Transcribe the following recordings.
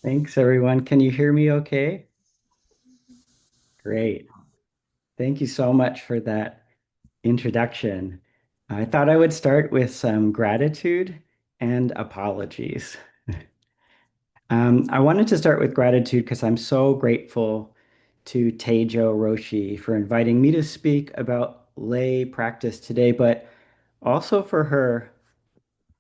Thanks, everyone. Can you hear me okay? Great. Thank you so much for that introduction. I thought I would start with some gratitude and apologies. I wanted to start with gratitude because I'm so grateful to Daisho Roshi for inviting me to speak about lay practice today, but also for her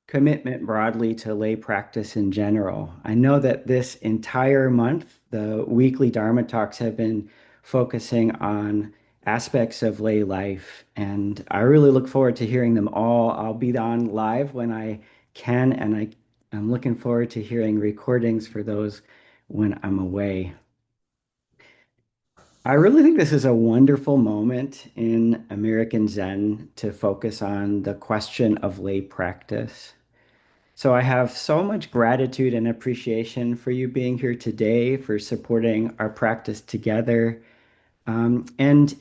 commitment broadly to lay practice in general. I know that this entire month, the weekly Dharma talks have been focusing on aspects of lay life, and I really look forward to hearing them all. I'll be on live when I can, and I'm looking forward to hearing recordings for those when I'm away. I really think this is a wonderful moment in American Zen to focus on the question of lay practice. So I have so much gratitude and appreciation for you being here today, for supporting our practice together. And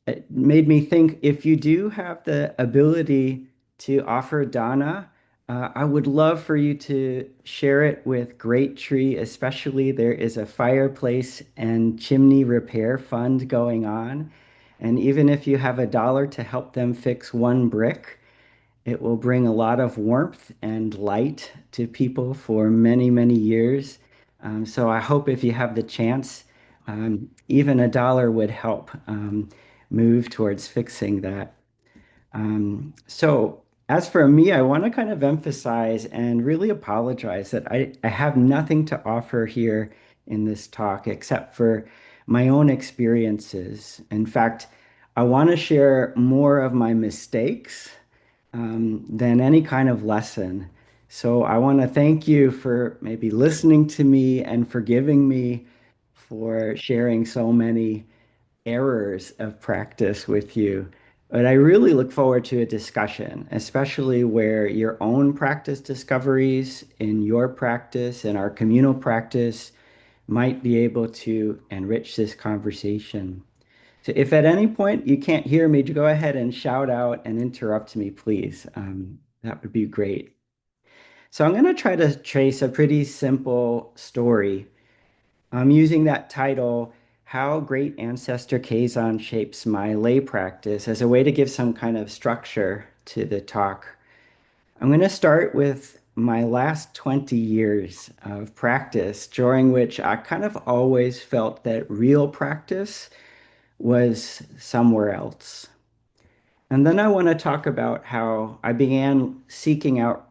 it made me think if you do have the ability to offer dana, I would love for you to share it with Great Tree, especially there is a fireplace and chimney repair fund going on. And even if you have $1 to help them fix one brick, it will bring a lot of warmth and light to people for many, many years. So I hope if you have the chance, even $1 would help move towards fixing that. So as for me, I want to kind of emphasize and really apologize that I have nothing to offer here in this talk except for my own experiences. In fact, I want to share more of my mistakes than any kind of lesson. So I want to thank you for maybe listening to me and forgiving me for sharing so many errors of practice with you. But I really look forward to a discussion, especially where your own practice discoveries in your practice and our communal practice might be able to enrich this conversation. So if at any point you can't hear me, to go ahead and shout out and interrupt me, please. That would be great. So I'm going to try to trace a pretty simple story. I'm using that title, How Great Ancestor Keizan Shapes My Lay Practice, as a way to give some kind of structure to the talk. I'm going to start with my last 20 years of practice, during which I kind of always felt that real practice was somewhere else. And then I want to talk about how I began seeking out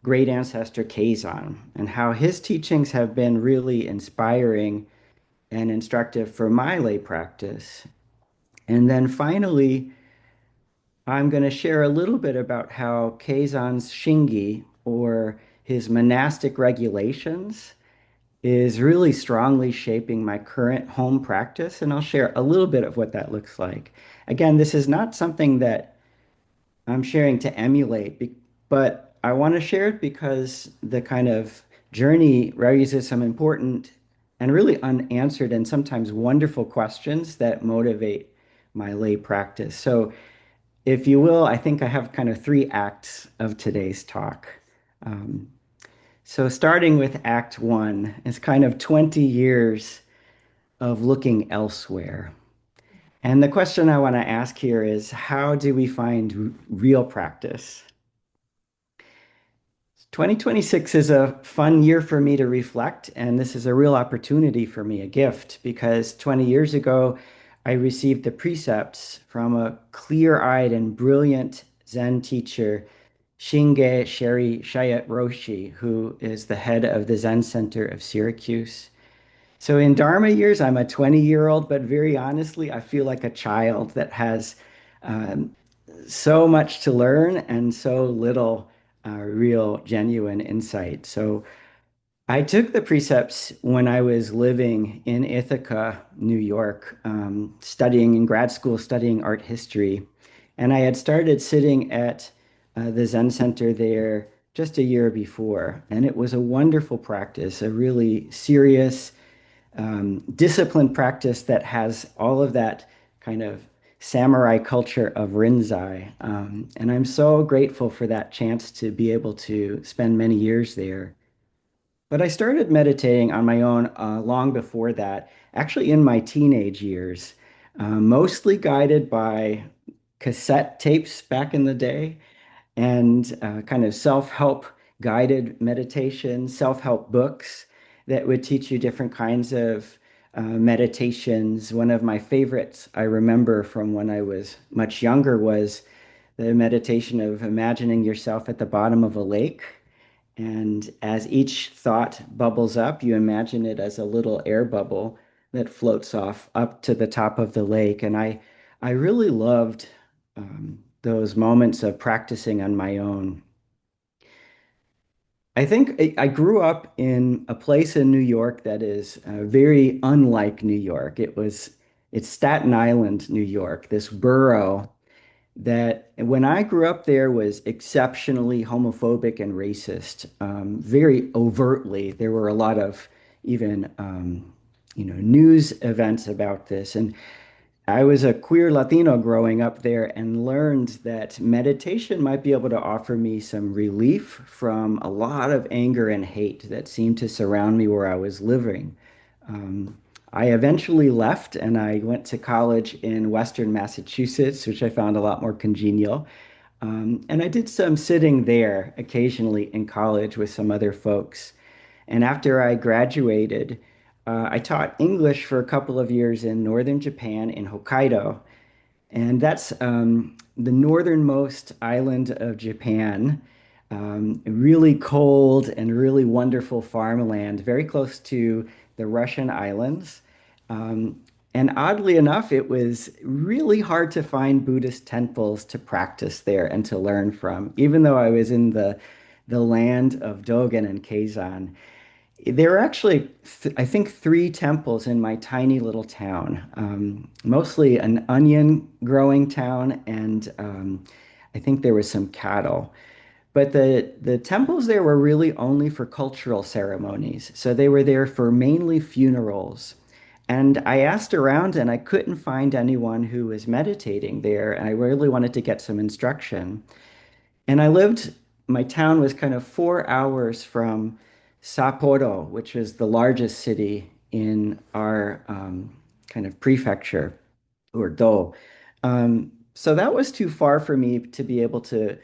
great ancestor Keizan and how his teachings have been really inspiring and instructive for my lay practice. And then finally, I'm going to share a little bit about how Keizan's Shinge, or his monastic regulations, is really strongly shaping my current home practice. And I'll share a little bit of what that looks like. Again, this is not something that I'm sharing to emulate, but I want to share it because the kind of journey raises some important and really unanswered and sometimes wonderful questions that motivate my lay practice. So, if you will, I think I have kind of three acts of today's talk. Um, so, starting with Act One, it's kind of 20 years of looking elsewhere. And the question I want to ask here is, how do we find real practice? 2026 is a fun year for me to reflect, and this is a real opportunity for me, a gift, because 20 years ago, I received the precepts from a clear-eyed and brilliant Zen teacher, Shinge Sherry Chayat Roshi, who is the head of the Zen Center of Syracuse. So in Dharma years, I'm a 20-year-old, but very honestly, I feel like a child that has um, so much to learn and so little real, genuine insight. So I took the precepts when I was living in Ithaca, New York, studying in grad school, studying art history. And I had started sitting at the Zen Center there just a year before. And it was a wonderful practice, a really serious, disciplined practice that has all of that kind of samurai culture of Rinzai. And I'm so grateful for that chance to be able to spend many years there. But I started meditating on my own long before that, actually in my teenage years, mostly guided by cassette tapes back in the day and kind of self-help guided meditation, self-help books that would teach you different kinds of meditations. One of my favorites I remember from when I was much younger was the meditation of imagining yourself at the bottom of a lake. And as each thought bubbles up, you imagine it as a little air bubble that floats off up to the top of the lake. And I really loved those moments of practicing on my own. I think I grew up in a place in New York that is very unlike New York. It's Staten Island, New York, this borough that when I grew up there was exceptionally homophobic and racist, very overtly. There were a lot of even news events about this. And I was a queer Latino growing up there and learned that meditation might be able to offer me some relief from a lot of anger and hate that seemed to surround me where I was living. Um, I eventually left and I went to college in Western Massachusetts, which I found a lot more congenial. And I did some sitting there occasionally in college with some other folks. And after I graduated, I taught English for a couple of years in northern Japan in Hokkaido. And that's the northernmost island of Japan. Really cold and really wonderful farmland, very close to the Russian islands. Um, and oddly enough, it was really hard to find Buddhist temples to practice there and to learn from, even though I was in the land of Dogen and Keizan. There are actually, I think, three temples in my tiny little town, mostly an onion growing town, and I think there was some cattle. But the temples there were really only for cultural ceremonies. So they were there for mainly funerals. And I asked around and I couldn't find anyone who was meditating there. And I really wanted to get some instruction. And my town was kind of 4 hours from Sapporo, which is the largest city in our kind of prefecture or do. So that was too far for me to be able to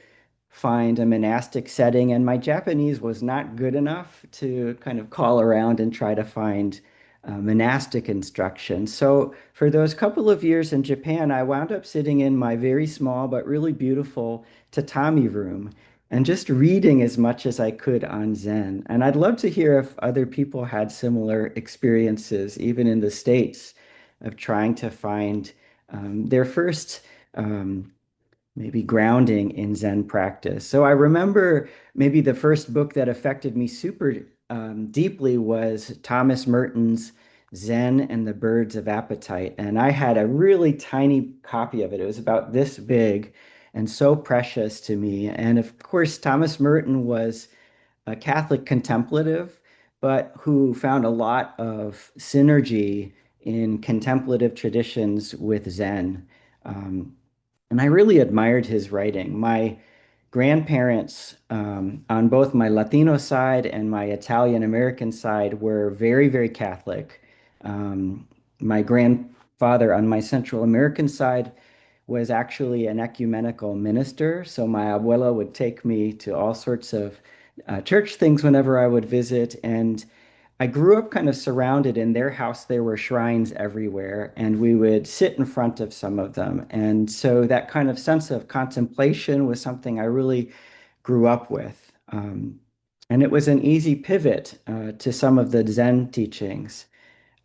find a monastic setting, and my Japanese was not good enough to kind of call around and try to find monastic instruction. So for those couple of years in Japan, I wound up sitting in my very small but really beautiful tatami room and just reading as much as I could on Zen. And I'd love to hear if other people had similar experiences, even in the States, of trying to find their first maybe grounding in Zen practice. So I remember maybe the first book that affected me super deeply was Thomas Merton's Zen and the Birds of Appetite. And I had a really tiny copy of it. It was about this big and so precious to me. And of course, Thomas Merton was a Catholic contemplative, but who found a lot of synergy in contemplative traditions with Zen. Um, and I really admired his writing. My grandparents, on both my Latino side and my Italian American side, were very, very Catholic. My grandfather on my Central American side was actually an ecumenical minister. So my abuela would take me to all sorts of church things whenever I would visit. And I grew up kind of surrounded in their house. There were shrines everywhere, and we would sit in front of some of them. And so that kind of sense of contemplation was something I really grew up with. And it was an easy pivot to some of the Zen teachings.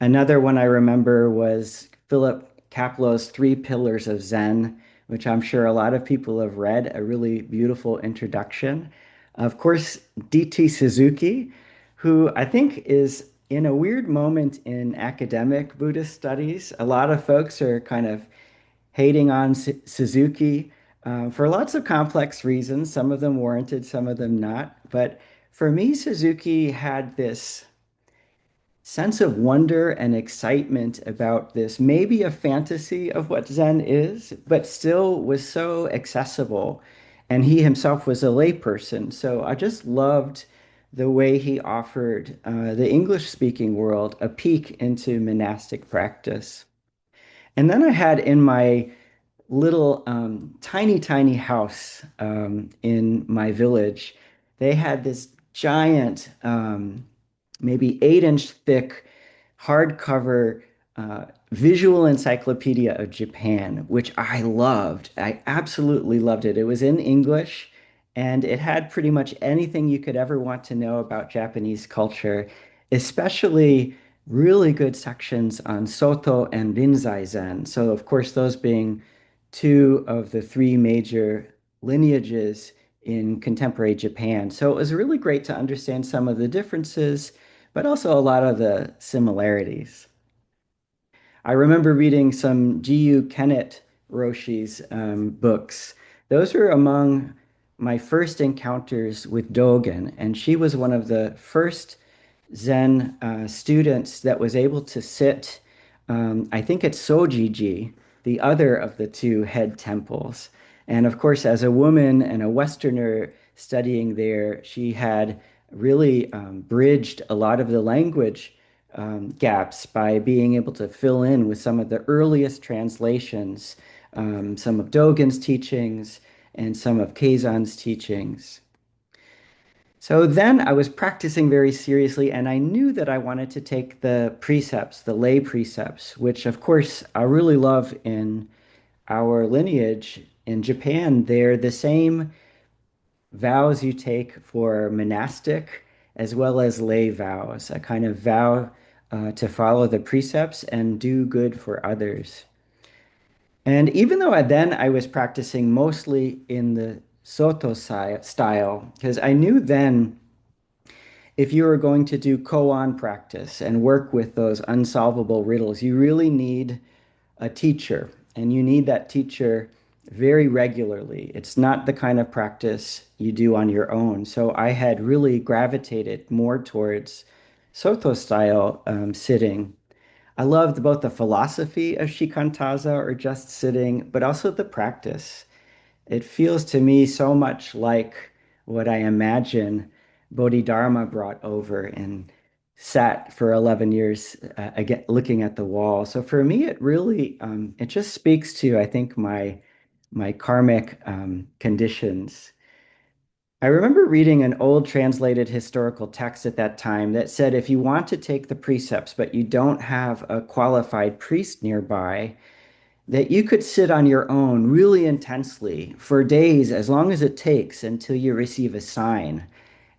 Another one I remember was Philip Kaplow's Three Pillars of Zen, which I'm sure a lot of people have read, a really beautiful introduction. Of course, D.T. Suzuki, who I think is in a weird moment in academic Buddhist studies. A lot of folks are kind of hating on Suzuki for lots of complex reasons, some of them warranted, some of them not. But for me, Suzuki had this sense of wonder and excitement about this, maybe a fantasy of what Zen is, but still was so accessible. And he himself was a layperson. So I just loved the way he offered the English-speaking world a peek into monastic practice. And then I had in my little tiny house in my village, they had this giant, maybe 8-inch thick hardcover visual encyclopedia of Japan, which I loved. I absolutely loved it. It was in English and it had pretty much anything you could ever want to know about Japanese culture, especially really good sections on Soto and Rinzai Zen. So, of course, those being two of the three major lineages in contemporary Japan. So it was really great to understand some of the differences, but also a lot of the similarities. I remember reading some G.U. Kennett Roshi's books. Those were among my first encounters with Dogen, and she was one of the first Zen students that was able to sit, I think it's Sojiji, the other of the two head temples. And of course, as a woman and a Westerner studying there, she had really bridged a lot of the language gaps by being able to fill in with some of the earliest translations, some of Dogen's teachings and some of Keizan's teachings. So then I was practicing very seriously, and I knew that I wanted to take the precepts, the lay precepts, which of course I really love in our lineage. In Japan, they're the same vows you take for monastic as well as lay vows, a kind of vow to follow the precepts and do good for others. And even though I was practicing mostly in the style, because I knew then if you are going to do koan practice and work with those unsolvable riddles, you really need a teacher, and you need that teacher very regularly. It's not the kind of practice you do on your own. So I had really gravitated more towards Soto style sitting. I loved both the philosophy of shikantaza or just sitting, but also the practice. It feels to me so much like what I imagine Bodhidharma brought over and sat for 11 years again, looking at the wall. So for me, it really it just speaks to, I think, my karmic conditions. I remember reading an old translated historical text at that time that said if you want to take the precepts, but you don't have a qualified priest nearby, that you could sit on your own really intensely for days, as long as it takes until you receive a sign.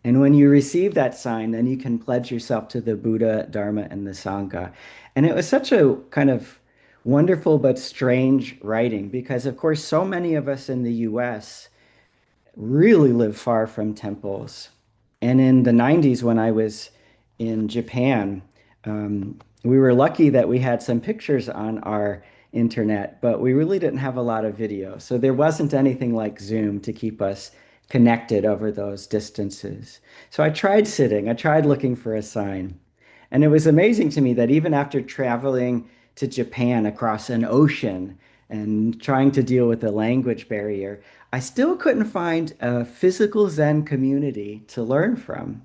And when you receive that sign, then you can pledge yourself to the Buddha, Dharma, and the Sangha. And it was such a kind of wonderful but strange writing because, of course, so many of us in the US really live far from temples. And in the 90s, when I was in Japan, we were lucky that we had some pictures on our internet, but we really didn't have a lot of video. So there wasn't anything like Zoom to keep us connected over those distances. So I tried sitting, I tried looking for a sign. And it was amazing to me that even after traveling to Japan across an ocean and trying to deal with the language barrier, I still couldn't find a physical Zen community to learn from.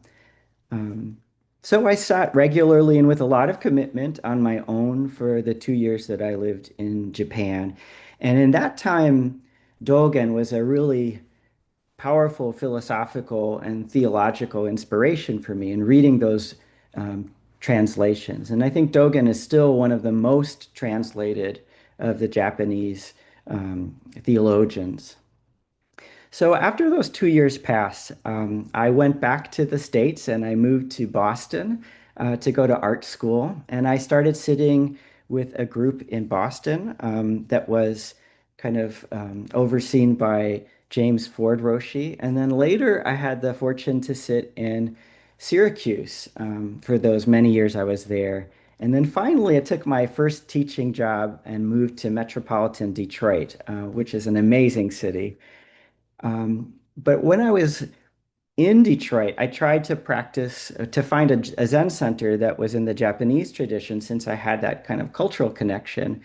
Um, so I sat regularly and with a lot of commitment on my own for the 2 years that I lived in Japan. And in that time, Dogen was a really powerful philosophical and theological inspiration for me in reading those translations. And I think Dogen is still one of the most translated of the Japanese theologians. So after those 2 years passed, I went back to the States and I moved to Boston to go to art school. And I started sitting with a group in Boston that was kind of overseen by James Ford Roshi. And then later I had the fortune to sit in Syracuse for those many years I was there. And then finally, I took my first teaching job and moved to metropolitan Detroit, which is an amazing city. But when I was in Detroit, I tried to practice to find a Zen center that was in the Japanese tradition since I had that kind of cultural connection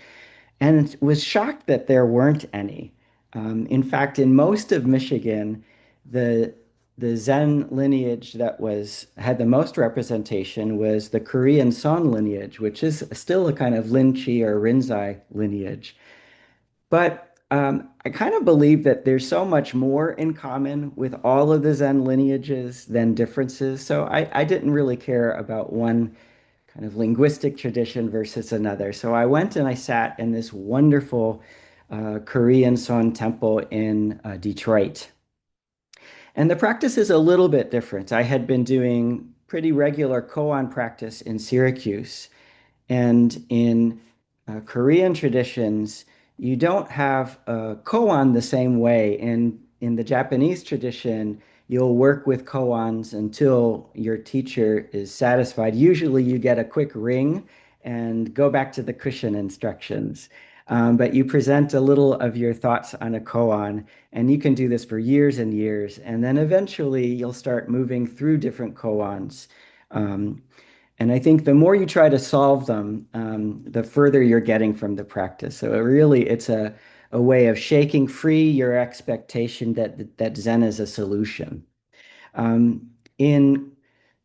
and was shocked that there weren't any. In fact, in most of Michigan, the the Zen lineage that was had the most representation was the Korean Son lineage, which is still a kind of Lin Chi or Rinzai lineage. But I kind of believe that there's so much more in common with all of the Zen lineages than differences. So I didn't really care about one kind of linguistic tradition versus another. So I went and I sat in this wonderful Korean Son temple in Detroit. And the practice is a little bit different. I had been doing pretty regular koan practice in Syracuse. And in Korean traditions, you don't have a koan the same way. In the Japanese tradition, you'll work with koans until your teacher is satisfied. Usually, you get a quick ring and go back to the cushion instructions. But you present a little of your thoughts on a koan, and you can do this for years and years. And then eventually, you'll start moving through different koans. Um, and I think the more you try to solve them, the further you're getting from the practice. So it's a way of shaking free your expectation that Zen is a solution. In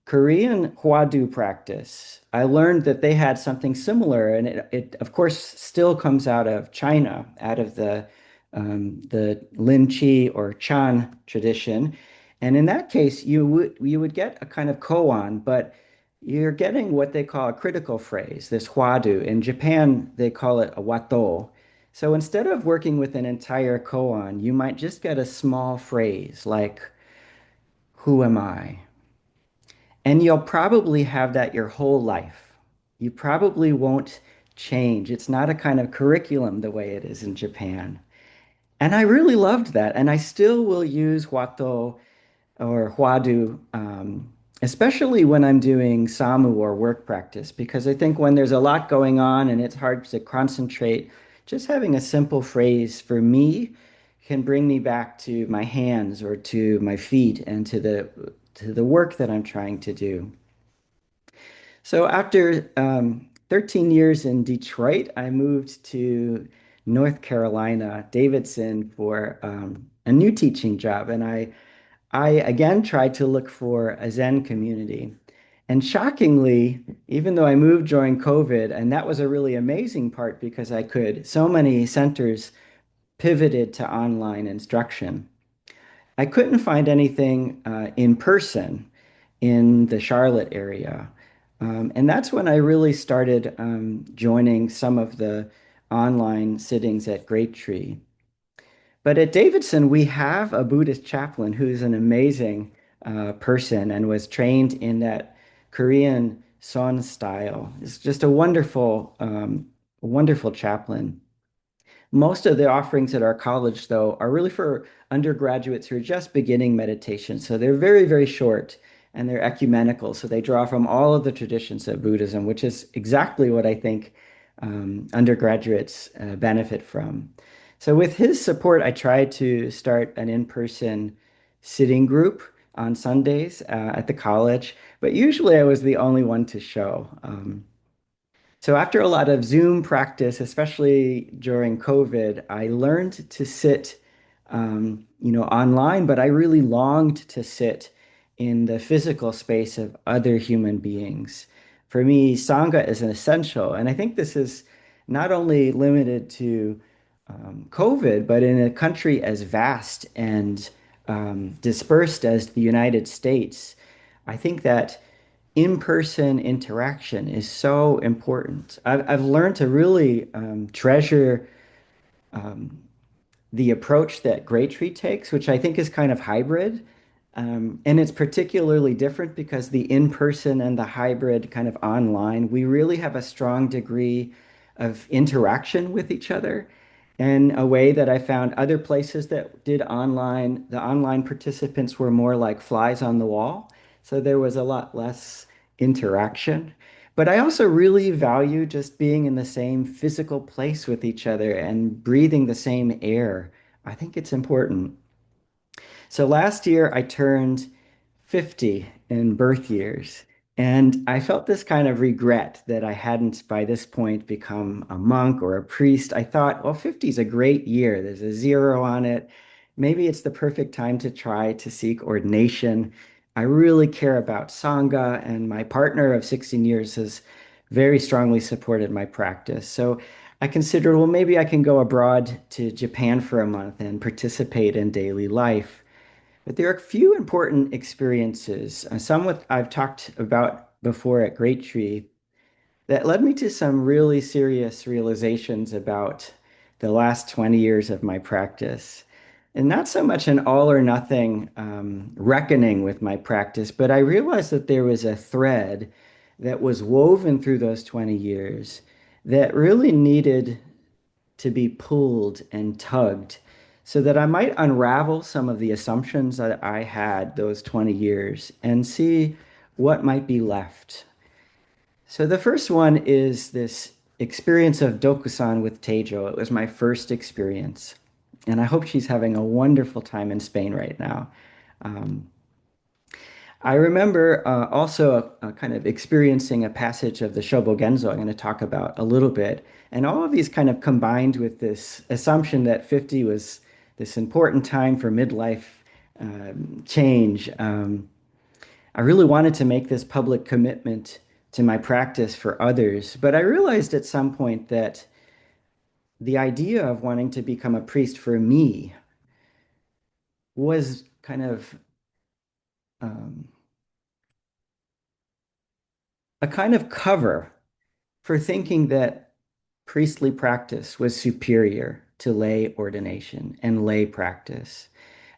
Korean Hwadu practice, I learned that they had something similar, and it of course still comes out of China, out of the Lin Chi or Chan tradition. And in that case, you would get a kind of koan, but you're getting what they call a critical phrase, this Hwadu. In Japan, they call it a wato. So instead of working with an entire koan, you might just get a small phrase like, "Who am I?" And you'll probably have that your whole life. You probably won't change. It's not a kind of curriculum the way it is in Japan. And I really loved that. And I still will use Hwato or Hwadu, especially when I'm doing Samu or work practice, because I think when there's a lot going on and it's hard to concentrate, just having a simple phrase for me can bring me back to my hands or to my feet and to the work that I'm trying to do. So after 13 years in Detroit, I moved to North Carolina, Davidson, for a new teaching job. And I again tried to look for a Zen community. And shockingly, even though I moved during COVID, and that was a really amazing part because so many centers pivoted to online instruction. I couldn't find anything in person in the Charlotte area. And that's when I really started joining some of the online sittings at Great Tree. But at Davidson, we have a Buddhist chaplain who's an amazing person and was trained in that Korean Son style. It's just a wonderful chaplain. Most of the offerings at our college, though, are really for undergraduates who are just beginning meditation. So they're very, very short and they're ecumenical. So they draw from all of the traditions of Buddhism, which is exactly what I think undergraduates benefit from. So with his support, I tried to start an in-person sitting group on Sundays at the college, but usually I was the only one to show. So after a lot of Zoom practice, especially during COVID, I learned to sit, online, but I really longed to sit in the physical space of other human beings. For me, Sangha is an essential, and I think this is not only limited to COVID, but in a country as vast and dispersed as the United States, I think that in-person interaction is so important. I've learned to really treasure um, the approach that Great Tree takes, which I think is kind of hybrid. And it's particularly different because the in-person and the hybrid kind of online, we really have a strong degree of interaction with each other in a way that I found other places that did online, the online participants were more like flies on the wall. So there was a lot less interaction. But I also really value just being in the same physical place with each other and breathing the same air. I think it's important. So last year I turned 50 in birth years, and I felt this kind of regret that I hadn't by this point become a monk or a priest. I thought, well, 50 is a great year. There's a zero on it. maybe it's the perfect time to try to seek ordination. I really care about Sangha, and my partner of 16 years has very strongly supported my practice. So I considered, well, maybe I can go abroad to Japan for a month and participate in daily life. But there are a few important experiences, some with I've talked about before at Great Tree, that led me to some really serious realizations about the last 20 years of my practice. And not so much an all or nothing reckoning with my practice, but I realized that there was a thread that was woven through those 20 years that really needed to be pulled and tugged so that I might unravel some of the assumptions that I had those 20 years and see what might be left. So the first one is this experience of Dokusan with Teijo. It was my first experience, and I hope she's having a wonderful time in Spain right now. Um, I remember also kind of experiencing a passage of the Shobogenzo I'm going to talk about a little bit, and all of these kind of combined with this assumption that 50 was this important time for midlife change. I really wanted to make this public commitment to my practice for others, but I realized at some point that the idea of wanting to become a priest for me was kind of um, a kind of cover for thinking that priestly practice was superior to lay ordination and lay practice.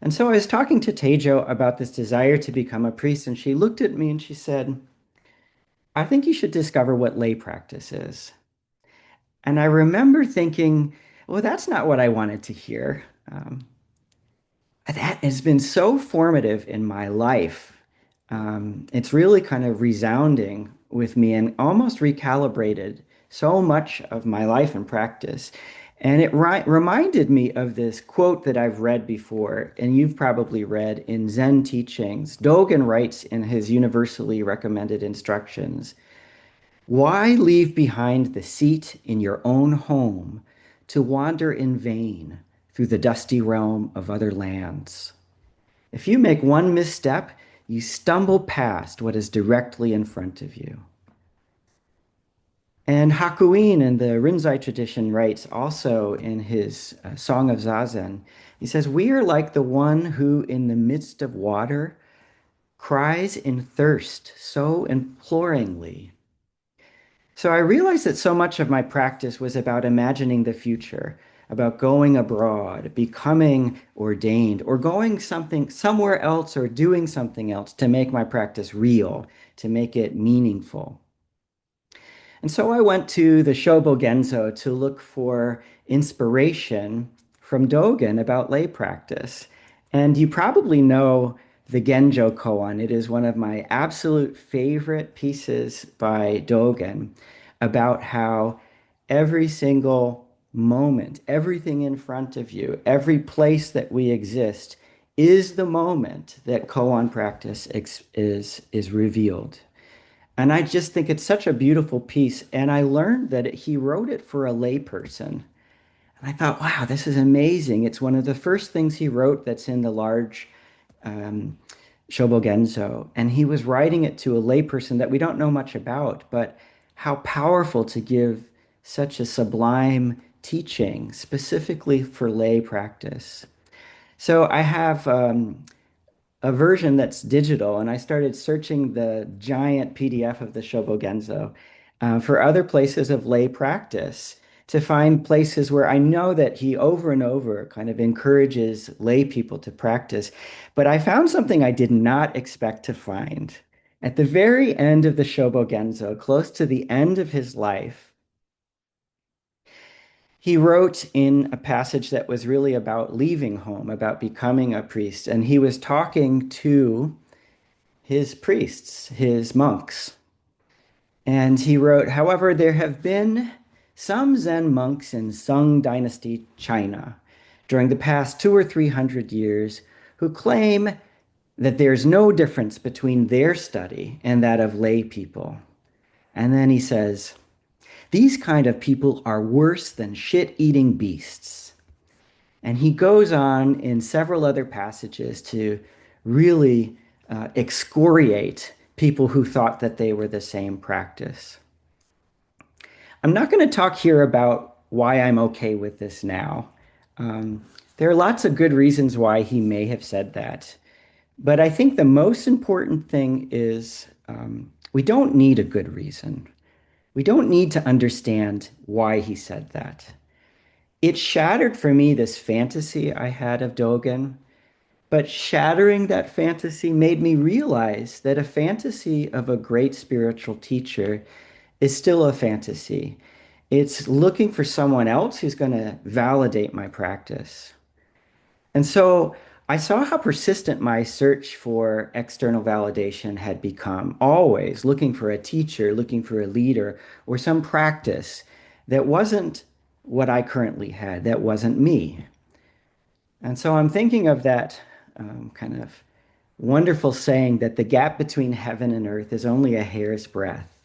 And so I was talking to Teijo about this desire to become a priest, and she looked at me and she said, I think you should discover what lay practice is. And I remember thinking, well, that's not what I wanted to hear. That has been so formative in my life. It's really kind of resounding with me and almost recalibrated so much of my life and practice. And it reminded me of this quote that I've read before, and you've probably read in Zen teachings. Dogen writes in his universally recommended instructions, why leave behind the seat in your own home to wander in vain through the dusty realm of other lands? If you make one misstep, you stumble past what is directly in front of you. And Hakuin in the Rinzai tradition writes also in his Song of Zazen, he says, we are like the one who in the midst of water cries in thirst so imploringly. So I realized that so much of my practice was about imagining the future, about going abroad, becoming ordained, or going somewhere else or doing something else to make my practice real, to make it meaningful. And so I went to the Shobogenzo to look for inspiration from Dogen about lay practice. And you probably know the Genjo koan. It is one of my absolute favorite pieces by Dogen about how every single moment, everything in front of you, every place that we exist is the moment that koan practice is revealed. And I just think it's such a beautiful piece. And I learned that he wrote it for a layperson. And I thought, wow, this is amazing. It's one of the first things he wrote that's in the large um, Shobogenzo. And he was writing it to a layperson that we don't know much about, but how powerful to give such a sublime teaching specifically for lay practice. So I have a version that's digital, and I started searching the giant PDF of the Shobogenzo for other places of lay practice to find places where I know that he over and over kind of encourages lay people to practice. But I found something I did not expect to find. At the very end of the Shobogenzo, close to the end of his life, he wrote in a passage that was really about leaving home, about becoming a priest, and he was talking to his priests, his monks. And he wrote, however, there have been some Zen monks in Sung Dynasty China during the past 200 or 300 years who claim that there's no difference between their study and that of lay people. And then he says, these kind of people are worse than shit-eating beasts. And he goes on in several other passages to really excoriate people who thought that they were the same practice. I'm not going to talk here about why I'm okay with this now. Um, there are lots of good reasons why he may have said that. But I think the most important thing is we don't need a good reason. We don't need to understand why he said that. It shattered for me this fantasy I had of Dogen, but shattering that fantasy made me realize that a fantasy of a great spiritual teacher is still a fantasy. It's looking for someone else who's going to validate my practice. And so I saw how persistent my search for external validation had become, always looking for a teacher, looking for a leader, or some practice that wasn't what I currently had, that wasn't me. And so I'm thinking of that kind of wonderful saying that the gap between heaven and earth is only a hair's breadth.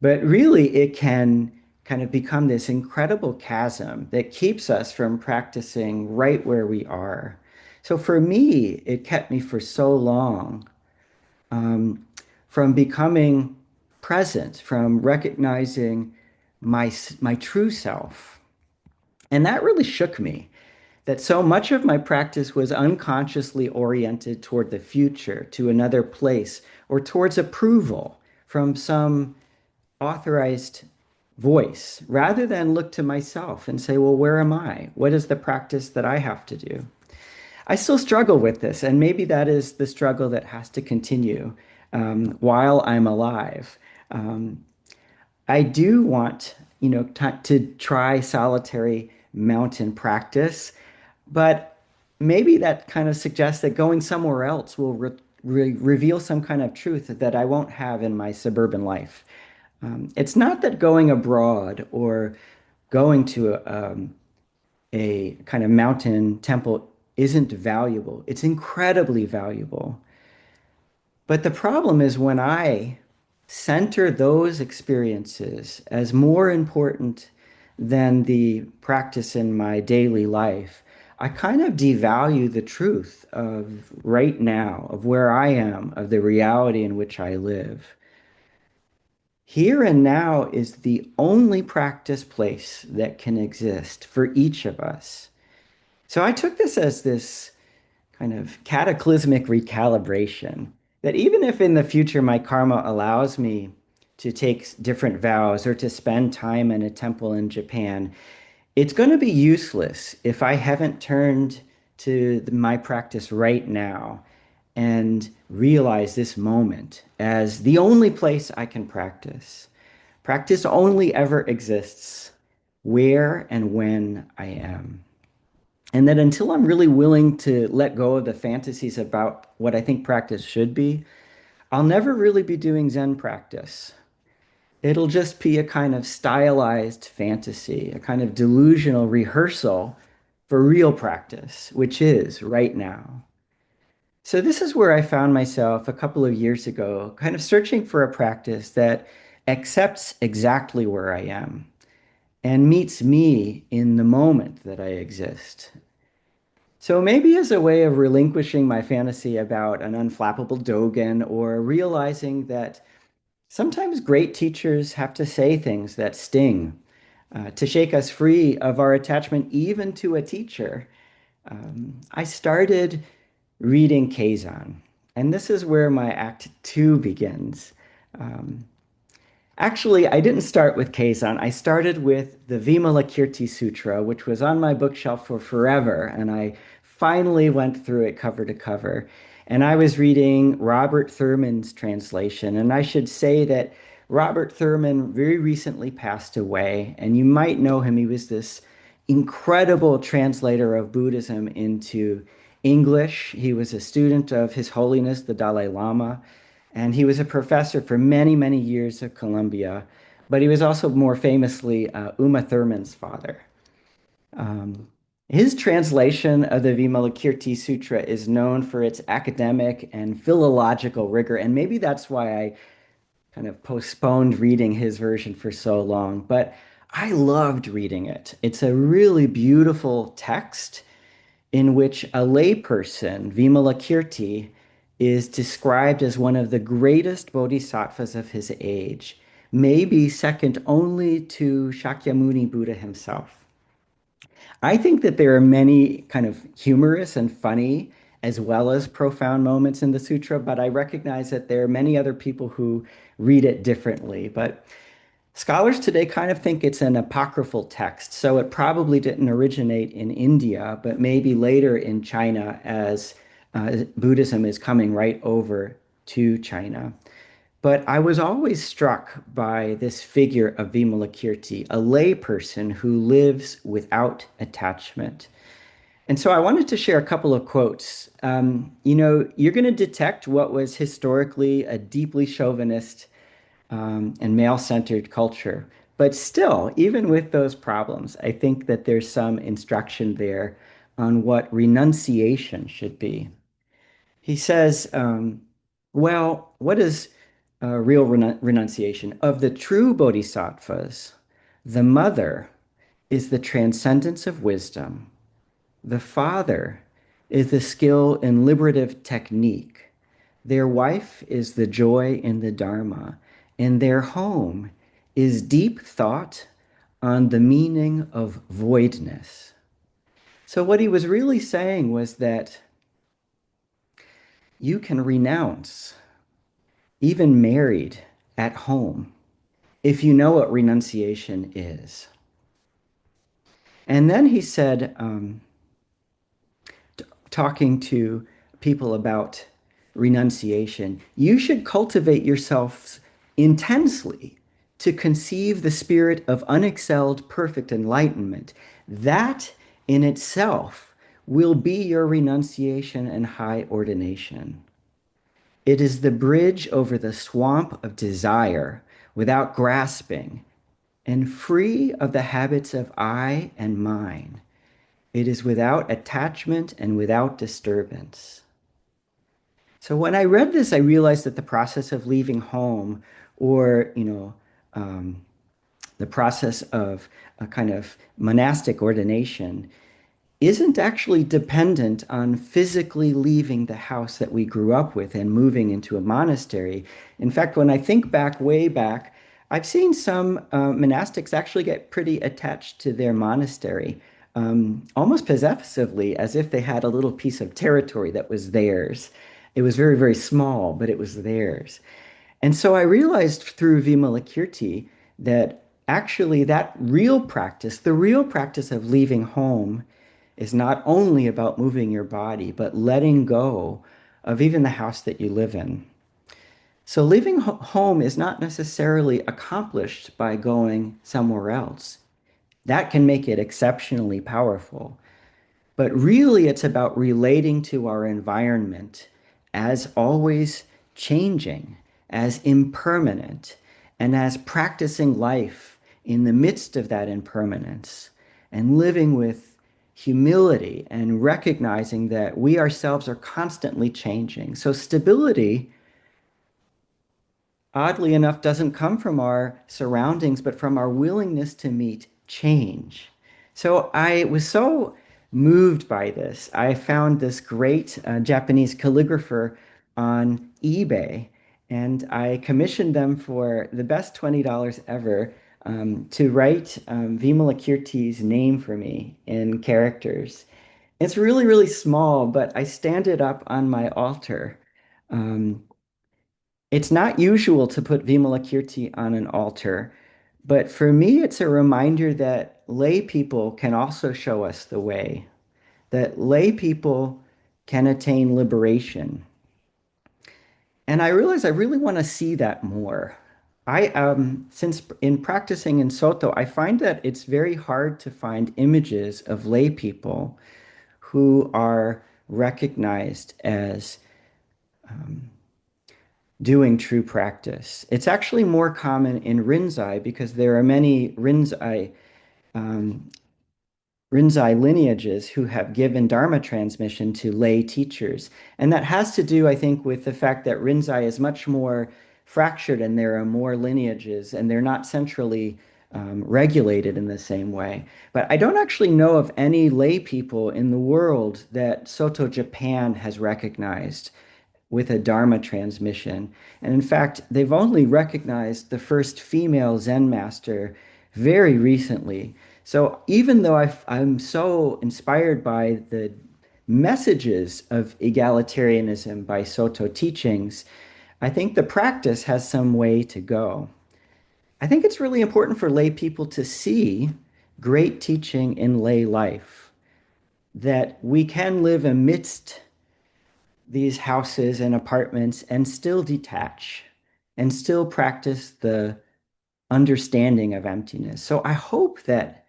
But really, it can kind of become this incredible chasm that keeps us from practicing right where we are. So for me, it kept me for so long um, from becoming present, from recognizing my true self. And that really shook me, that so much of my practice was unconsciously oriented toward the future, to another place, or towards approval from some authorized voice, rather than look to myself and say, well, where am I? What is the practice that I have to do? I still struggle with this, and maybe that is the struggle that has to continue while I'm alive. Um, I do want, to try solitary mountain practice, but maybe that kind of suggests that going somewhere else will reveal some kind of truth that I won't have in my suburban life. It's not that going abroad or going to a kind of mountain temple isn't valuable. It's incredibly valuable. But the problem is when I center those experiences as more important than the practice in my daily life, I kind of devalue the truth of right now, of where I am, of the reality in which I live. Here and now is the only practice place that can exist for each of us. So I took this as this kind of cataclysmic recalibration that even if in the future my karma allows me to take different vows or to spend time in a temple in Japan, it's going to be useless if I haven't turned to my practice right now and realize this moment as the only place I can practice. Practice only ever exists where and when I am. And that until I'm really willing to let go of the fantasies about what I think practice should be, I'll never really be doing Zen practice. It'll just be a kind of stylized fantasy, a kind of delusional rehearsal for real practice, which is right now. So, this is where I found myself a couple of years ago, kind of searching for a practice that accepts exactly where I am and meets me in the moment that I exist. So maybe as a way of relinquishing my fantasy about an unflappable Dogen or realizing that sometimes great teachers have to say things that sting to shake us free of our attachment even to a teacher, I started reading Keizan. And this is where my Act Two begins. Um, Actually, I didn't start with Keizan. I started with the Vimalakirti Sutra, which was on my bookshelf for forever, and I finally went through it cover to cover. And I was reading Robert Thurman's translation, and I should say that Robert Thurman very recently passed away, and you might know him. He was this incredible translator of Buddhism into English. He was a student of His Holiness the Dalai Lama. And he was a professor for many, many years at Columbia, but he was also more famously Uma Thurman's father. Um, his translation of the Vimalakirti Sutra is known for its academic and philological rigor, and maybe that's why I kind of postponed reading his version for so long. But I loved reading it. It's a really beautiful text in which a layperson, Vimalakirti, is described as one of the greatest bodhisattvas of his age, maybe second only to Shakyamuni Buddha himself. I think that there are many kind of humorous and funny as well as profound moments in the sutra, but I recognize that there are many other people who read it differently. But scholars today kind of think it's an apocryphal text, so it probably didn't originate in India, but maybe later in China as Buddhism is coming right over to China. But I was always struck by this figure of Vimalakirti, a layperson who lives without attachment. And so I wanted to share a couple of quotes. You're going to detect what was historically a deeply chauvinist and male-centered culture. But still, even with those problems, I think that there's some instruction there on what renunciation should be. He says, well, what is real renunciation? Of the true bodhisattvas, the mother is the transcendence of wisdom. The father is the skill in liberative technique. Their wife is the joy in the Dharma, and their home is deep thought on the meaning of voidness. So, what he was really saying was that you can renounce, even married at home, if you know what renunciation is. And then he said, talking to people about renunciation, you should cultivate yourselves intensely to conceive the spirit of unexcelled perfect enlightenment. That in itself will be your renunciation and high ordination. It is the bridge over the swamp of desire without grasping and free of the habits of I and mine. It is without attachment and without disturbance. So when I read this, I realized that the process of leaving home or, the process of a kind of monastic ordination isn't actually dependent on physically leaving the house that we grew up with and moving into a monastery. In fact, when I think back, way back, I've seen some monastics actually get pretty attached to their monastery, almost possessively, as if they had a little piece of territory that was theirs. It was very, very small, but it was theirs. And so I realized through Vimalakirti that actually that real practice, the real practice of leaving home, is not only about moving your body, but letting go of even the house that you live in. So leaving home is not necessarily accomplished by going somewhere else. That can make it exceptionally powerful. But really, it's about relating to our environment as always changing, as impermanent, and as practicing life in the midst of that impermanence and living with humility and recognizing that we ourselves are constantly changing. So, stability, oddly enough, doesn't come from our surroundings, but from our willingness to meet change. So I was so moved by this. I found this great Japanese calligrapher on eBay, and I commissioned them for the best $20 ever to write Vimalakirti's name for me in characters. It's really, really small, but I stand it up on my altar. Um, it's not usual to put Vimalakirti on an altar, but for me, it's a reminder that lay people can also show us the way, that lay people can attain liberation. And I realize I really want to see that more. Since in practicing in Soto, I find that it's very hard to find images of lay people who are recognized as doing true practice. It's actually more common in Rinzai because there are many um, Rinzai lineages who have given Dharma transmission to lay teachers. And that has to do, I think, with the fact that Rinzai is much more fractured and there are more lineages and they're not centrally regulated in the same way. But I don't actually know of any lay people in the world that Soto Japan has recognized with a Dharma transmission. And in fact, they've only recognized the first female Zen master very recently. So even though I'm so inspired by the messages of egalitarianism by Soto teachings, I think the practice has some way to go. I think it's really important for lay people to see great teaching in lay life, that we can live amidst these houses and apartments and still detach and still practice the understanding of emptiness. So I hope that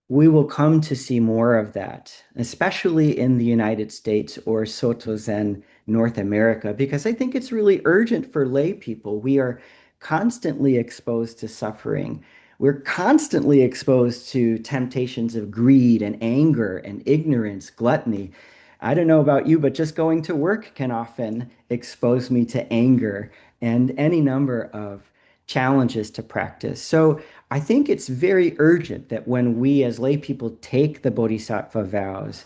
we will come to see more of that, especially in the United States or Soto Zen North America, because I think it's really urgent for lay people. We are constantly exposed to suffering. We're constantly exposed to temptations of greed and anger and ignorance, gluttony. I don't know about you, but just going to work can often expose me to anger and any number of challenges to practice. So I think it's very urgent that when we as lay people take the Bodhisattva vows,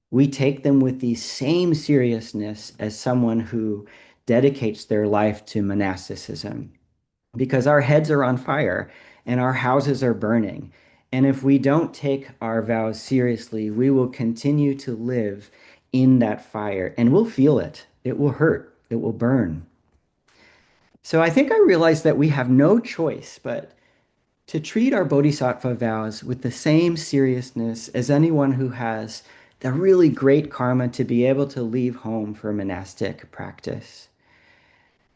we take them with the same seriousness as someone who dedicates their life to monasticism, because our heads are on fire and our houses are burning. And if we don't take our vows seriously, we will continue to live in that fire and we'll feel it. It will hurt. It will burn. So I think I realized that we have no choice but to treat our bodhisattva vows with the same seriousness as anyone who has the really great karma to be able to leave home for monastic practice.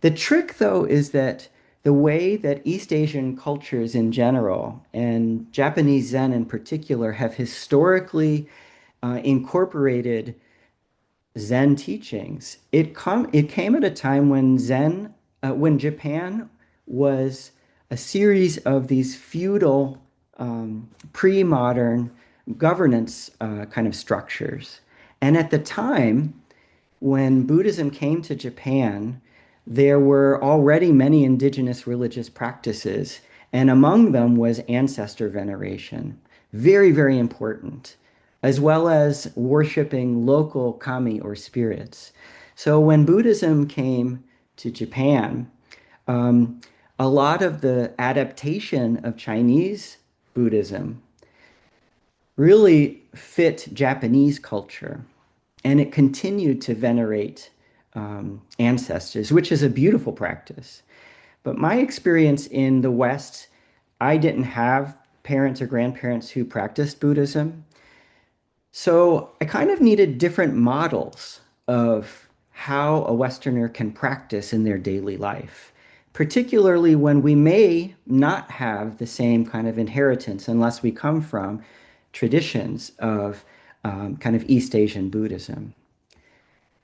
The trick, though, is that the way that East Asian cultures in general, and Japanese Zen in particular, have historically incorporated Zen teachings, it came at a time when when Japan was a series of these feudal, pre-modern governance kind of structures. And at the time when Buddhism came to Japan, there were already many indigenous religious practices, and among them was ancestor veneration. Very, very important, as well as worshiping local kami or spirits. So when Buddhism came to Japan, um, a lot of the adaptation of Chinese Buddhism really fit Japanese culture, and it continued to venerate ancestors, which is a beautiful practice. But my experience in the West, I didn't have parents or grandparents who practiced Buddhism. So I kind of needed different models of how a Westerner can practice in their daily life, particularly when we may not have the same kind of inheritance unless we come from traditions of kind of East Asian Buddhism.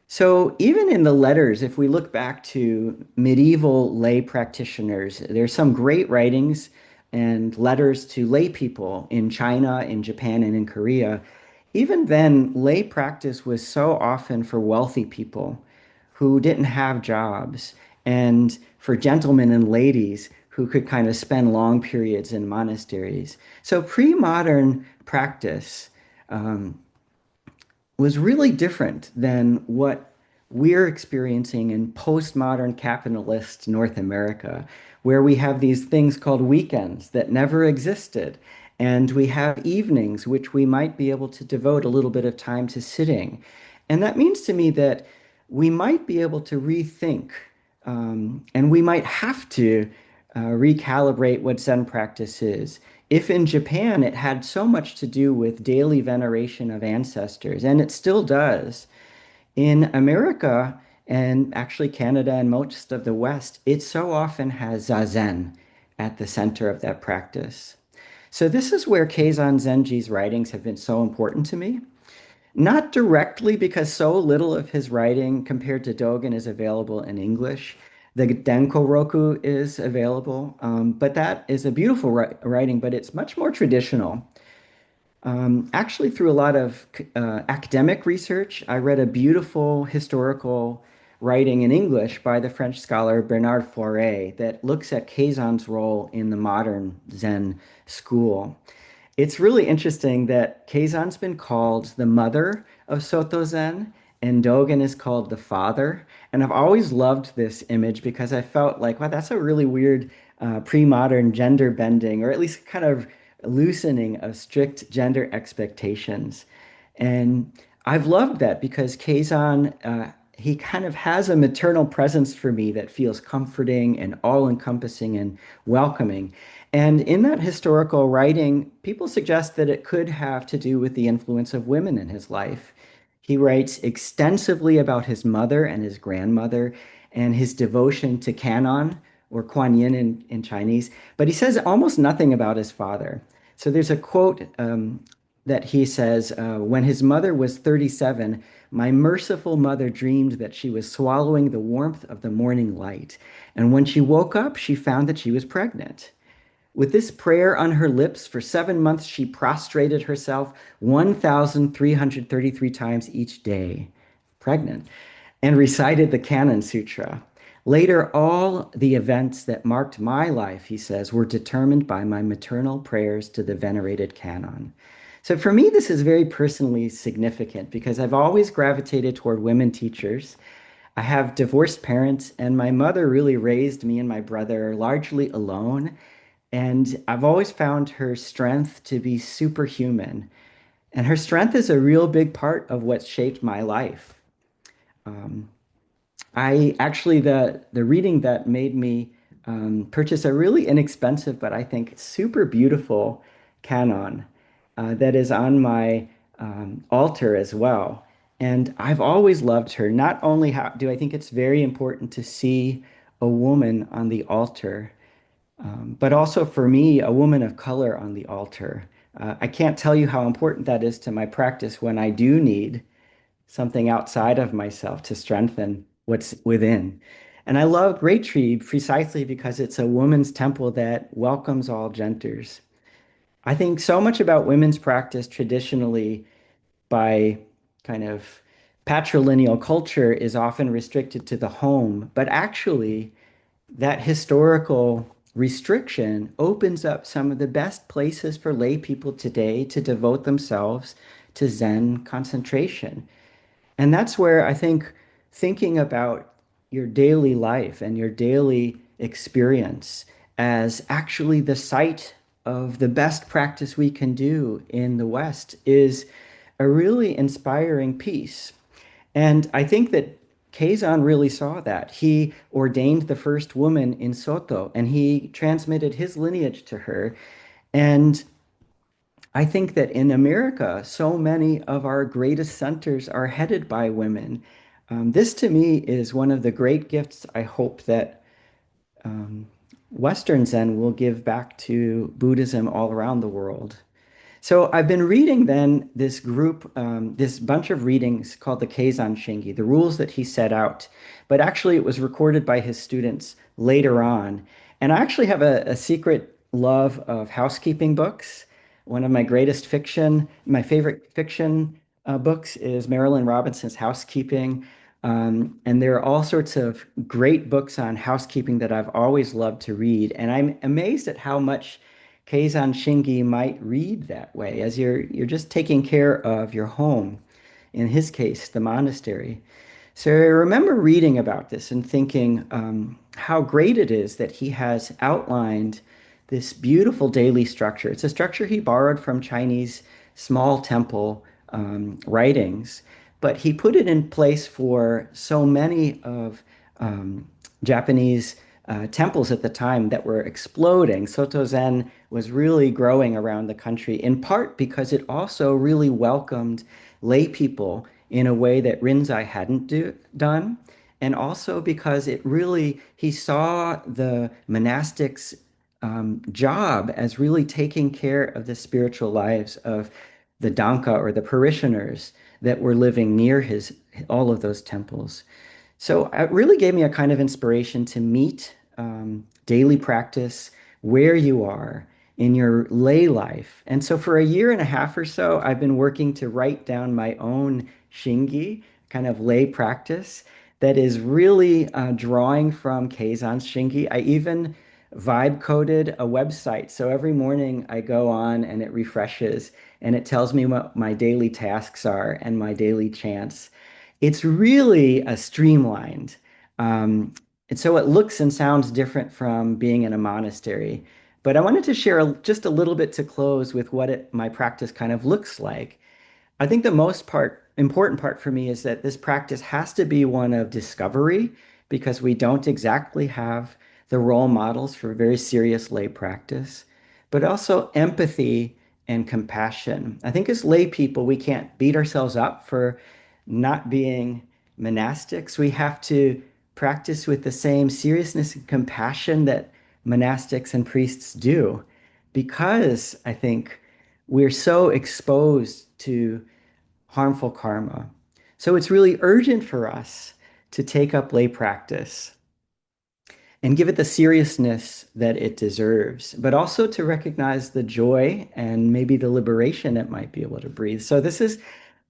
So even in the letters, if we look back to medieval lay practitioners, there's some great writings and letters to lay people in China, in Japan, and in Korea. Even then, lay practice was so often for wealthy people who didn't have jobs and for gentlemen and ladies who could kind of spend long periods in monasteries. So pre-modern practice was really different than what we're experiencing in postmodern capitalist North America, where we have these things called weekends that never existed. And we have evenings, which we might be able to devote a little bit of time to sitting. And that means to me that we might be able to rethink, and we might have to recalibrate what Zen practice is. If in Japan it had so much to do with daily veneration of ancestors, and it still does, in America and actually Canada and most of the West, it so often has Zazen at the center of that practice. So this is where Keizan Zenji's writings have been so important to me. Not directly because so little of his writing compared to Dogen is available in English. The Denko Roku is available, but that is a beautiful writing, but it's much more traditional. Actually, through a lot of academic research, I read a beautiful historical writing in English by the French scholar Bernard Foret that looks at Keizan's role in the modern Zen school. It's really interesting that Keizan's been called the mother of Soto Zen, and Dogen is called the father. And I've always loved this image because I felt like, wow, that's a really weird pre-modern gender bending, or at least kind of loosening of strict gender expectations. And I've loved that because Keizan, he kind of has a maternal presence for me that feels comforting and all-encompassing and welcoming. And in that historical writing, people suggest that it could have to do with the influence of women in his life. He writes extensively about his mother and his grandmother and his devotion to Canon, or Kuan Yin in Chinese, but he says almost nothing about his father. So there's a quote that he says, when his mother was 37, my merciful mother dreamed that she was swallowing the warmth of the morning light. And when she woke up, she found that she was pregnant. With this prayer on her lips, for 7 months, she prostrated herself 1,333 times each day, pregnant, and recited the Canon Sutra. Later, all the events that marked my life, he says, were determined by my maternal prayers to the venerated Canon. So for me, this is very personally significant because I've always gravitated toward women teachers. I have divorced parents, and my mother really raised me and my brother largely alone. And I've always found her strength to be superhuman. And her strength is a real big part of what shaped my life. Um, I actually, the reading that made me purchase a really inexpensive, but I think super beautiful canon that is on my altar as well. And I've always loved her. Not only do I think it's very important to see a woman on the altar, but also for me, a woman of color on the altar. I can't tell you how important that is to my practice when I do need something outside of myself to strengthen what's within. And I love Great Tree precisely because it's a woman's temple that welcomes all genders. I think so much about women's practice traditionally by kind of patrilineal culture is often restricted to the home, but actually, that historical restriction opens up some of the best places for lay people today to devote themselves to Zen concentration. And that's where I think thinking about your daily life and your daily experience as actually the site of the best practice we can do in the West is a really inspiring piece. And I think that Keizan really saw that. He ordained the first woman in Soto and he transmitted his lineage to her. And I think that in America, so many of our greatest centers are headed by women. This to me is one of the great gifts I hope that um, Western Zen will give back to Buddhism all around the world. So I've been reading then this group, this bunch of readings called the Keizan Shingi, the rules that he set out, but actually it was recorded by his students later on. And I actually have a secret love of housekeeping books. One of my greatest fiction, my favorite fiction books is Marilyn Robinson's Housekeeping. And there are all sorts of great books on housekeeping that I've always loved to read. And I'm amazed at how much Keizan Shingi might read that way, as you're just taking care of your home, in his case, the monastery. So I remember reading about this and thinking how great it is that he has outlined this beautiful daily structure. It's a structure he borrowed from Chinese small temple writings, but he put it in place for so many of Japanese temples at the time that were exploding. Soto Zen was really growing around the country, in part because it also really welcomed lay people in a way that Rinzai hadn't done. And also because it really, he saw the monastics' job as really taking care of the spiritual lives of the Danka or the parishioners that were living near all of those temples. So it really gave me a kind of inspiration to meet daily practice where you are in your lay life. And so for a year and a half or so, I've been working to write down my own shingi, kind of lay practice that is really drawing from Keizan's Shinge. I even vibe coded a website. So every morning I go on and it refreshes and it tells me what my daily tasks are and my daily chants. It's really streamlined. Um, and so it looks and sounds different from being in a monastery. But I wanted to share just a little bit to close with what my practice kind of looks like. I think the important part for me is that this practice has to be one of discovery because we don't exactly have the role models for very serious lay practice, but also empathy and compassion. I think as lay people, we can't beat ourselves up for not being monastics. We have to practice with the same seriousness and compassion that monastics and priests do because I think we're so exposed to harmful karma. So it's really urgent for us to take up lay practice and give it the seriousness that it deserves, but also to recognize the joy and maybe the liberation it might be able to breathe. So this is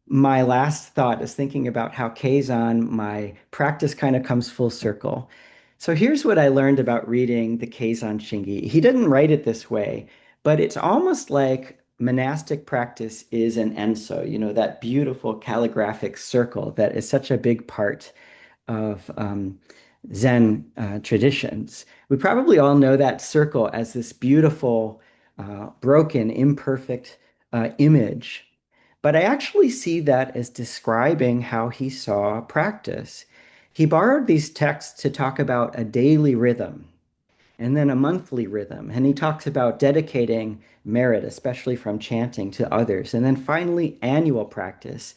my last thought is thinking about how Keizan, my practice kind of comes full circle. So here's what I learned about reading the Keizan Shingi. He didn't write it this way, but it's almost like monastic practice is an enso, that beautiful calligraphic circle that is such a big part of Zen traditions. We probably all know that circle as this beautiful, broken, imperfect image. But I actually see that as describing how he saw practice. He borrowed these texts to talk about a daily rhythm and then a monthly rhythm. And he talks about dedicating merit, especially from chanting, to others. And then finally, annual practice.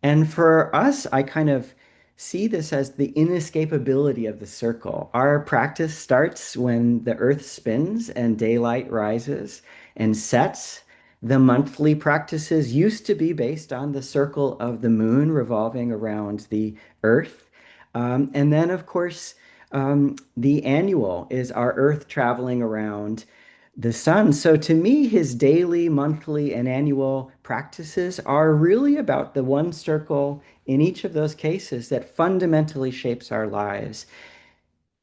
And for us, I kind of see this as the inescapability of the circle. Our practice starts when the earth spins and daylight rises and sets. The monthly practices used to be based on the circle of the moon revolving around the earth. And then, of course, the annual is our earth traveling around the sun. So to me, his daily, monthly, and annual practices are really about the one circle in each of those cases that fundamentally shapes our lives.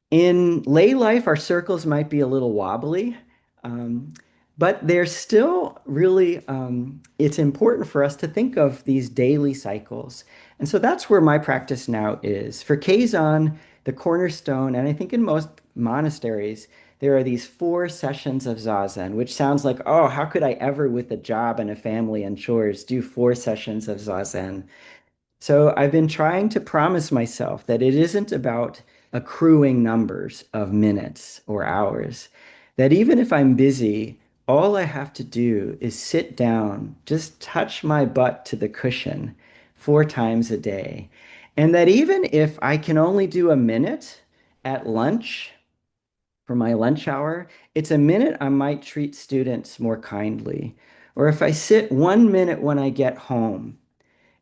In lay life, our circles might be a little wobbly, um, but they're still really, it's important for us to think of these daily cycles. And so that's where my practice now is. For Keizan, the cornerstone, and I think in most monasteries, there are these 4 sessions of Zazen, which sounds like, oh, how could I ever, with a job and a family and chores, do 4 sessions of Zazen? So I've been trying to promise myself that it isn't about accruing numbers of minutes or hours, that even if I'm busy, all I have to do is sit down, just touch my butt to the cushion 4 times a day. And that even if I can only do a minute at lunch for my lunch hour, it's a minute I might treat students more kindly. Or if I sit 1 minute when I get home,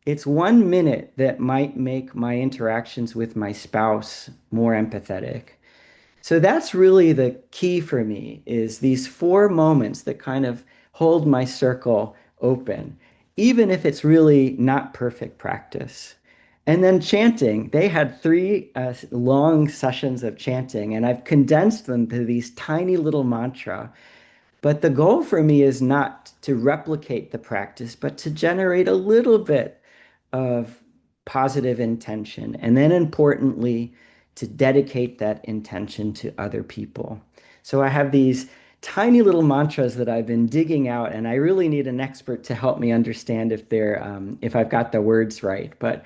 it's 1 minute that might make my interactions with my spouse more empathetic. So that's really the key for me is these 4 moments that kind of hold my circle open, even if it's really not perfect practice. And then chanting, they had 3 long sessions of chanting, and I've condensed them to these tiny little mantra. But the goal for me is not to replicate the practice, but to generate a little bit of positive intention. And then importantly, to dedicate that intention to other people. So I have these tiny little mantras that I've been digging out, and I really need an expert to help me understand if I've got the words right. But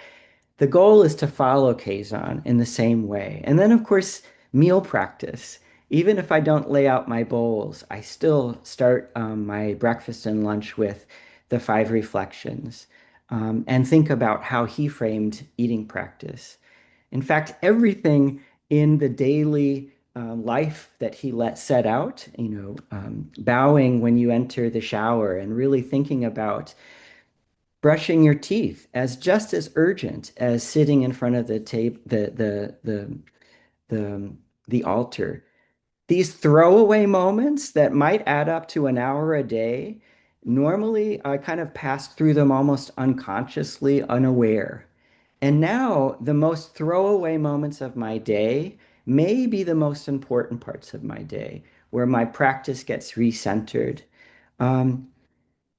the goal is to follow Keizan in the same way. And then, of course, meal practice. Even if I don't lay out my bowls, I still start my breakfast and lunch with the 5 reflections and think about how he framed eating practice. In fact, everything in the daily life that he let set out, bowing when you enter the shower and really thinking about brushing your teeth as just as urgent as sitting in front of the tape the the altar. These throwaway moments that might add up to an hour a day, normally I kind of pass through them almost unconsciously, unaware. And now the most throwaway moments of my day may be the most important parts of my day, where my practice gets recentered. Um,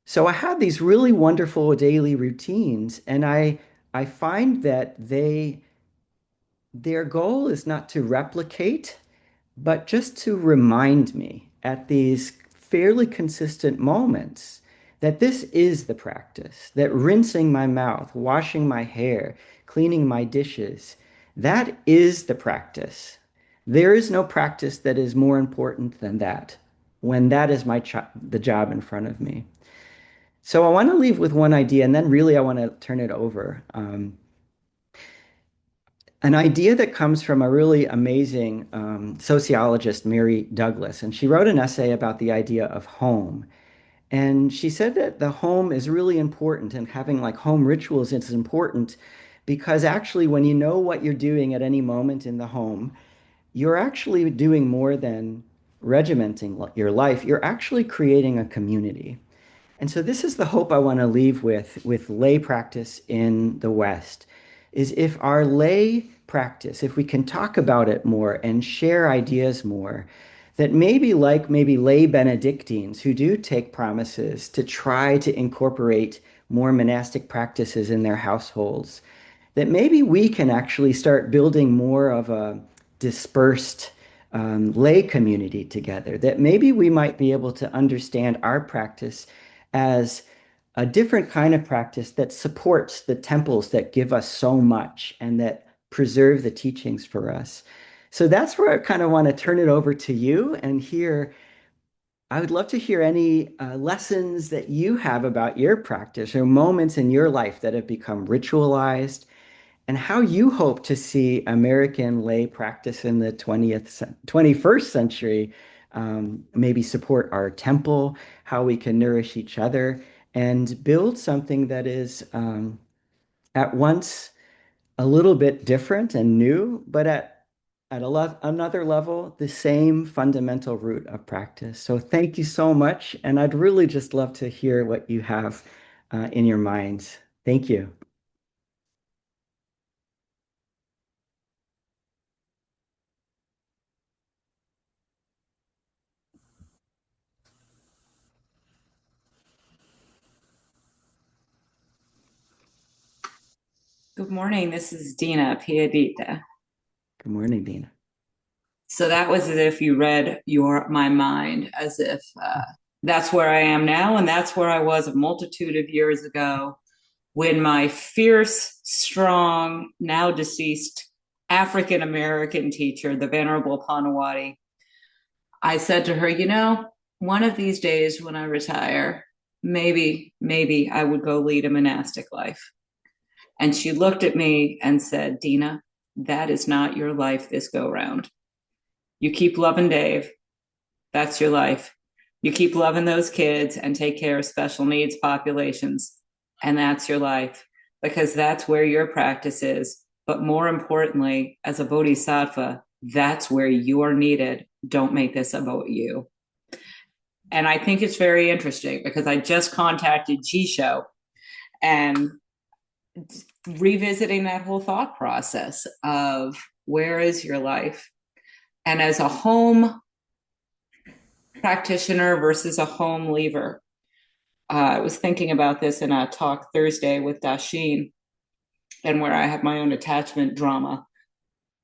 so I have these really wonderful daily routines, and I find that their goal is not to replicate, but just to remind me at these fairly consistent moments that this is the practice, that rinsing my mouth, washing my hair, cleaning my dishes, that is the practice. There is no practice that is more important than that when that is the job in front of me. So I want to leave with one idea, and then really I want to turn it over. An idea that comes from a really amazing sociologist, Mary Douglas, and she wrote an essay about the idea of home. And she said that the home is really important, and having like home rituals is important because actually, when you know what you're doing at any moment in the home, you're actually doing more than regimenting your life. You're actually creating a community. And so this is the hope I want to leave with lay practice in the West, is if our lay practice, if we can talk about it more and share ideas more, that maybe lay Benedictines who do take promises to try to incorporate more monastic practices in their households, that maybe we can actually start building more of a dispersed lay community together, that maybe we might be able to understand our practice as a different kind of practice that supports the temples that give us so much and that preserve the teachings for us. So that's where I kind of want to turn it over to you and hear. I would love to hear any lessons that you have about your practice or moments in your life that have become ritualized and how you hope to see American lay practice in the 21st century maybe support our temple, how we can nourish each other, and build something that is at once a little bit different and new, but another level, the same fundamental root of practice. So thank you so much. And I'd really just love to hear what you have in your minds. Thank you. Good morning. This is Dina Piedita. Good morning, Dina. So that was as if you read my mind, as if that's where I am now, and that's where I was a multitude of years ago when my fierce, strong, now deceased African American teacher, the Venerable Panawati, I said to her, one of these days when I retire, maybe I would go lead a monastic life. And she looked at me and said, Dina, that is not your life this go round. You keep loving Dave. That's your life. You keep loving those kids and take care of special needs populations. And that's your life because that's where your practice is. But more importantly, as a bodhisattva, that's where you are needed. Don't make this about you. And I think it's very interesting because I just contacted Jisho and revisiting that whole thought process of where is your life? And as a home practitioner versus a home leaver, I was thinking about this in a talk Thursday with Dashin, and where I have my own attachment drama,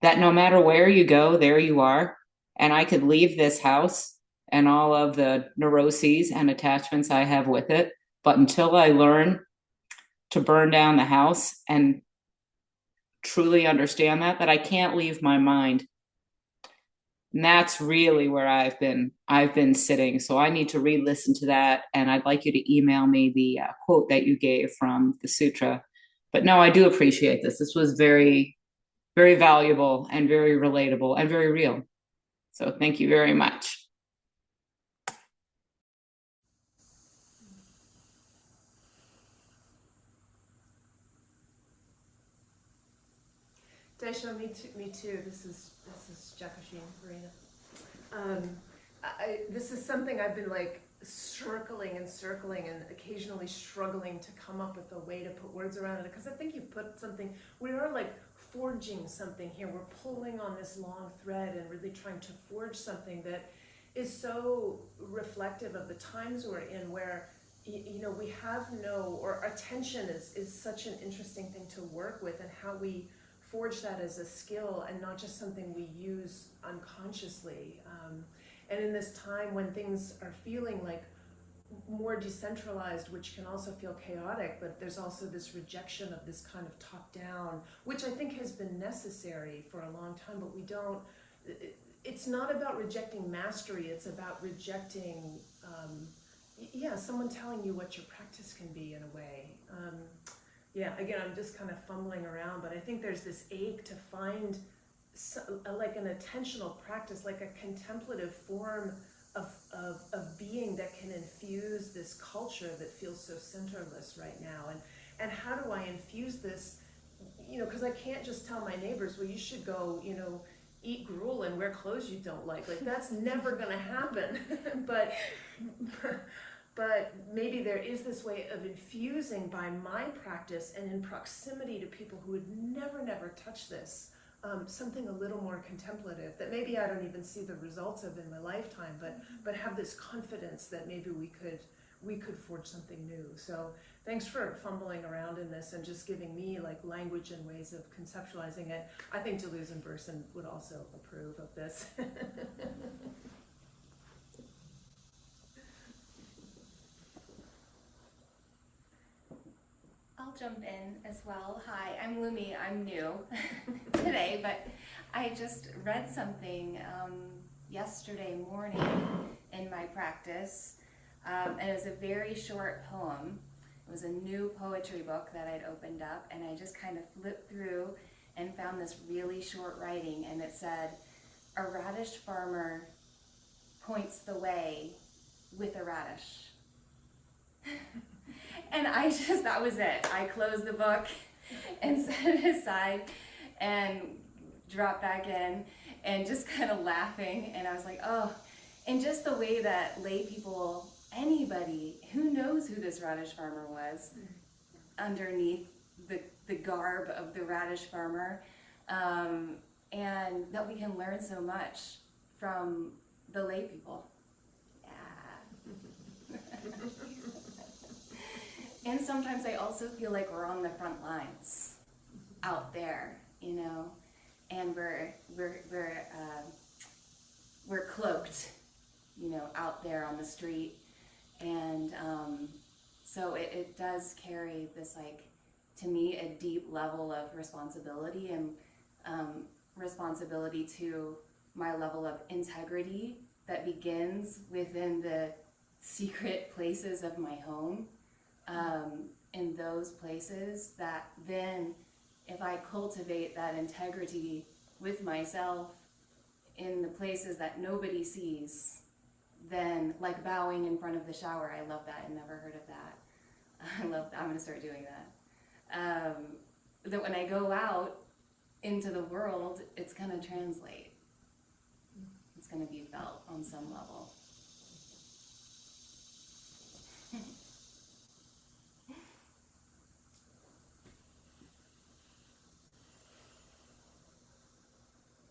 that no matter where you go, there you are. And I could leave this house and all of the neuroses and attachments I have with it. But until I learn to burn down the house and truly understand that I can't leave my mind. And that's really where I've been sitting. So I need to re-listen to that, and I'd like you to email me the quote that you gave from the sutra. But no, I do appreciate this. This was very, very valuable and very relatable and very real. So thank you very much. Daisho, me too. Me too. This is Jacqueline Marina. This is something I've been like circling and circling and occasionally struggling to come up with a way to put words around it, because I think you put something, we are like forging something here. We're pulling on this long thread and really trying to forge something that is so reflective of the times we're in, where we have no, or attention is such an interesting thing to work with, and how we forge that as a skill and not just something we use unconsciously. And in this time when things are feeling like more decentralized, which can also feel chaotic, but there's also this rejection of this kind of top down, which I think has been necessary for a long time, but we don't, it's not about rejecting mastery, it's about rejecting, someone telling you what your practice can be in a way. Again, I'm just kind of fumbling around, but I think there's this ache to find like an attentional practice, like a contemplative form of being that can infuse this culture that feels so centerless right now. And how do I infuse this? Because I can't just tell my neighbors, well, you should go, eat gruel and wear clothes you don't like. Like, that's never going to happen. but but maybe there is this way of infusing by my practice and in proximity to people who would never touch this, something a little more contemplative that maybe I don't even see the results of in my lifetime, but have this confidence that maybe we could forge something new. So thanks for fumbling around in this and just giving me like language and ways of conceptualizing it. I think Deleuze and Berson would also approve of this. I'll jump in as well. Hi, I'm Lumi. I'm new today, but I just read something yesterday morning in my practice, and it was a very short poem. It was a new poetry book that I'd opened up, and I just kind of flipped through and found this really short writing, and it said, "A radish farmer points the way with a radish." And that was it. I closed the book and set it aside and dropped back in and just kind of laughing. And I was like, oh, and just the way that lay people, anybody who knows who this radish farmer was, underneath the garb of the radish farmer, and that we can learn so much from the lay people. Yeah. And sometimes I also feel like we're on the front lines, out there, and we're cloaked, out there on the street, and so it does carry this, like, to me, a deep level of responsibility, and responsibility to my level of integrity that begins within the secret places of my home. In those places that then, if I cultivate that integrity with myself in the places that nobody sees, then, like bowing in front of the shower, I love that. I never heard of that. I'm going to start doing that. That when I go out into the world, it's going to translate. It's going to be felt on some level.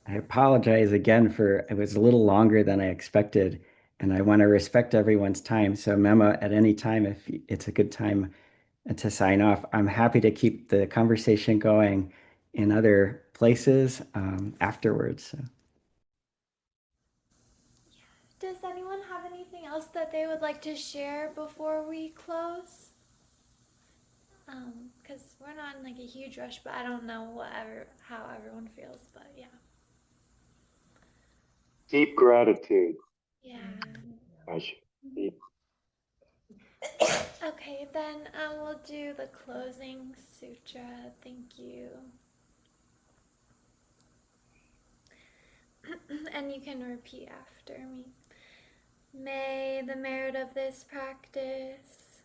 I apologize again for it was a little longer than I expected, and I want to respect everyone's time. So, Mema, at any time, if it's a good time to sign off, I'm happy to keep the conversation going in other places afterwards. So. Does anyone have anything else that they would like to share before we close? Because we're not in like a huge rush, but I don't know how everyone feels, but yeah. Deep gratitude. Yeah. Deep. Okay, then we'll do the closing sutra. Thank you. And you can repeat after me. May the merit of this practice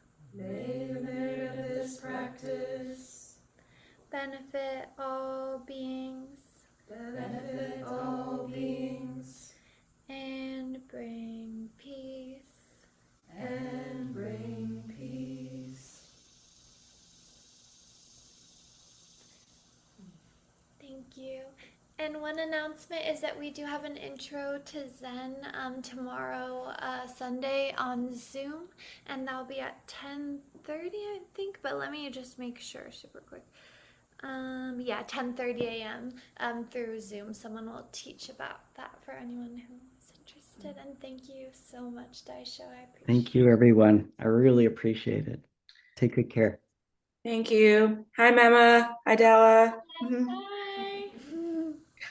benefit all beings and bring peace announcement is that we do have an intro to Zen tomorrow, Sunday on Zoom, and that'll be at 10:30, I think. But let me just make sure super quick. Yeah, 10:30 a.m. Through Zoom. Someone will teach about that for anyone who's interested. And thank you so much, Daisho. I appreciate Thank you, everyone. I really appreciate it. Take good care. Thank you. Hi, Mema. Hi, Della. it. Bye.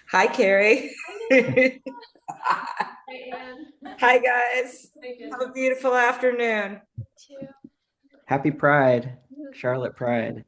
Hi, Carrie. Hey, Anne. Hi, guys. Thank you. Have a beautiful afternoon. Too. Happy Pride, Charlotte Pride.